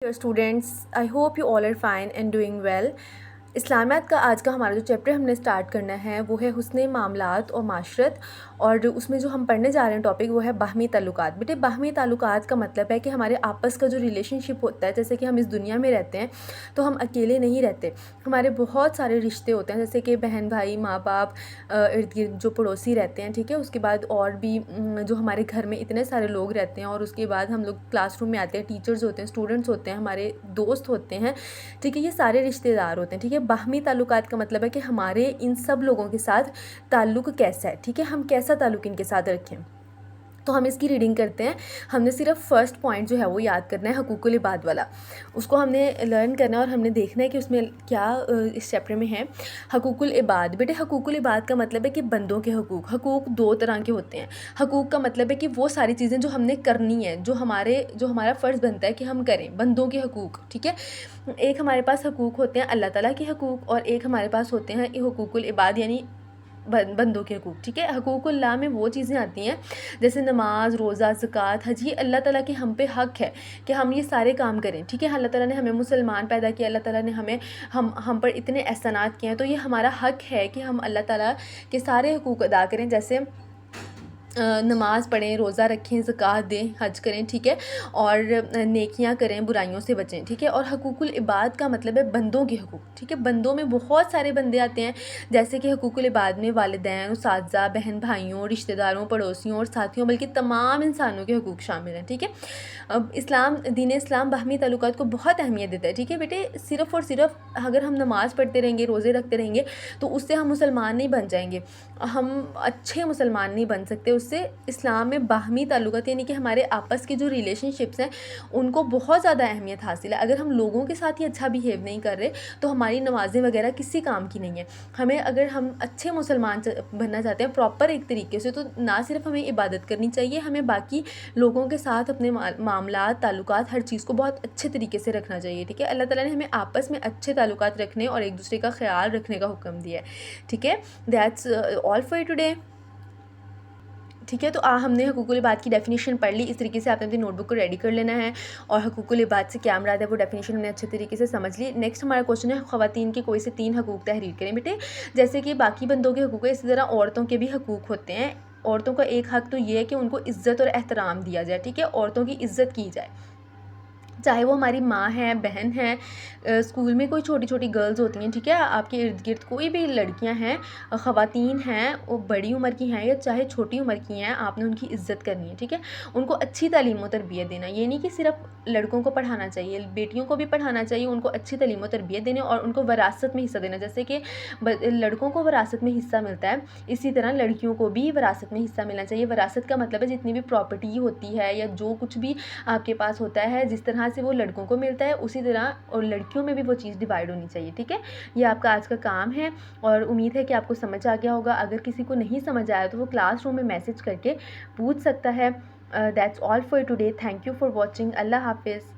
Dear students, I hope you all are fine and doing well. इस्लामियात का आज का हमारा जो चैप्टर हमने स्टार्ट करना है वो है हुस्न मामलात और माशरत, और उसमें जो हम पढ़ने जा रहे हैं टॉपिक वो है बाहमी ताल्लुकात। बेटे बाहमी ताल्लुकात का मतलब है कि हमारे आपस का जो रिलेशनशिप होता है, जैसे कि हम इस दुनिया में रहते हैं तो हम अकेले नहीं रहते, हमारे बहुत सारे रिश्ते होते हैं, जैसे कि बहन भाई, माँ बाप, इर्द गिर्द जो पड़ोसी रहते हैं, ठीक है। उसके बाद और भी जो हमारे घर में इतने सारे लोग रहते हैं, और उसके बाद हम लोग क्लासरूम में आते हैं, टीचर्स होते हैं, स्टूडेंट्स होते हैं, हमारे दोस्त होते हैं, ठीक है। ये सारे रिश्तेदार होते हैं, ठीक है। बाहमी ताल्लुकात का मतलब है कि हमारे इन सब लोगों के साथ ताल्लुक़ कैसा है, ठीक है, हम कैसा ताल्लुक़ इनके साथ रखें। तो हम इसकी रीडिंग करते हैं। हमने सिर्फ फर्स्ट पॉइंट जो है वो याद करना है, हकूकुल इबाद वाला, उसको हमने लर्न करना है और हमने देखना है कि उसमें क्या इस चैप्टर में है। हकूकुल इबाद, बेटे हकूकुल इबाद का मतलब है कि बंदों के हकूक़। हकूक़ दो तरह के होते हैं। हकूक़ का मतलब है कि वो सारी चीज़ें जो हमने करनी है, जो हमारा फ़र्ज़ बनता है कि हम करें, बंदों के हकूक़, ठीक है। एक हमारे पास हकूक़ होते हैं अल्लाह ताला के हकूक़, और एक हमारे पास होते हैं हकूकुल इबाद यानी बंदों के हकूक़, ठीक है। हकूक़ुल्लाह में वो चीज़ें आती हैं जैसे नमाज, रोज़ा, ज़कात, हज, ये अल्लाह ताला के हम पे हक़ है कि हम ये सारे काम करें, ठीक है। अल्लाह ताला ने हमें मुसलमान पैदा किया, अल्लाह ताला ने हमें हम पर इतने एहसानात किए हैं, तो ये हमारा हक़ है कि हम अल्लाह ताला के सारे हकूक़ अदा करें, जैसे नमाज़ पढ़ें, रोज़ा रखें, ज़कात दें, हज करें, ठीक है, और नेकियां करें, बुराइयों से बचें, ठीक है। और हकूकुल इबाद का मतलब है बंदों के हकूक़, ठीक है। बंदों में बहुत सारे बंदे आते हैं, जैसे कि हकूकुल इबाद में वालिदैन, उसातिज़ा, बहन भाइयों, रिश्तेदारों, पड़ोसियों और साथियों, बल्कि तमाम इंसानों के हकूक़ शामिल हैं, ठीक है। अब दीन इस्लाम बाहमी ताल्लुकात को बहुत अहमियत देता है, ठीक है बेटे। सिर्फ़ और सिर्फ अगर हम नमाज़ पढ़ते रहेंगे, रोज़े रखते रहेंगे, तो उससे हम मुसलमान नहीं बन जाएंगे, हम अच्छे मुसलमान नहीं बन सकते। उससे इस्लाम में बाहमी ताल्लुकात यानी कि हमारे आपस के जो रिलेशनशिप्स हैं उनको बहुत ज़्यादा अहमियत हासिल है। अगर हम लोगों के साथ ही अच्छा बिहेव नहीं कर रहे तो हमारी नमाज़ें वगैरह किसी काम की नहीं है। हमें, अगर हम अच्छे मुसलमान बनना चाहते हैं प्रॉपर एक तरीके से, तो ना सिर्फ हमें इबादत करनी चाहिए, हमें बाकी लोगों के साथ अपने मामलात, ताल्लुकात, हर चीज़ को बहुत अच्छे तरीके से रखना चाहिए, ठीक है। अल्लाह ताला ने हमें आपस में अच्छे ताल्लुकात रखने और एक दूसरे का ख्याल रखने का हुक्म दिया है, ठीक है। दैट्स ऑल फॉर टुडे, ठीक है। तो हमने हकूकुल इबाद की डेफिनेशन पढ़ ली। इस तरीके से आपने अपनी नोटबुक को रेडी कर लेना है, और हकूकुल इबाद से क्या मुराद है वो डेफिनेशन हमने अच्छे तरीके से समझ ली। नेक्स्ट हमारा क्वेश्चन है ख़वातीन के कोई से 3 हकूक़ तहरीर करें। बेटे जैसे कि बाकी बंदों के हकूक़ है, इसी तरह औरतों के भी हकूक़ होते हैं। औरतों का एक हक़ तो ये है कि उनको इज़्ज़त और एहतराम दिया जाए, ठीक है, औरतों की इज़्ज़त की जाए, चाहे वो हमारी माँ है, बहन है, स्कूल में कोई छोटी छोटी गर्ल्स होती हैं, ठीक है, आपके इर्द गिर्द कोई भी लड़कियां हैं, ख़वातीन हैं, वो बड़ी उम्र की हैं या चाहे छोटी उम्र की हैं, आपने उनकी इज़्ज़त करनी है, ठीक है। उनको अच्छी तालीम और तरबियत देना, ये नहीं कि सिर्फ लड़कों को पढ़ाना चाहिए, बेटियों को भी पढ़ाना चाहिए, उनको अच्छी तालीम और तरबियत देने और उनको विरासत में हिस्सा देना। जैसे कि लड़कों को विरासत में हिस्सा मिलता है, इसी तरह लड़कियों को भी विरासत में हिस्सा मिलना चाहिए। विरासत का मतलब है जितनी भी प्रॉपर्टी होती है या जो कुछ भी आपके पास होता है, जिस तरह से वो लड़कों को मिलता है उसी तरह और लड़कियों में भी वो चीज़ डिवाइड होनी चाहिए, ठीक है। ये आपका आज का काम है और उम्मीद है कि आपको समझ आ गया होगा। अगर किसी को नहीं समझ आया तो वो क्लासरूम में मैसेज करके पूछ सकता है। That's all for today. Thank you for watching. अल्लाह हाफिज़।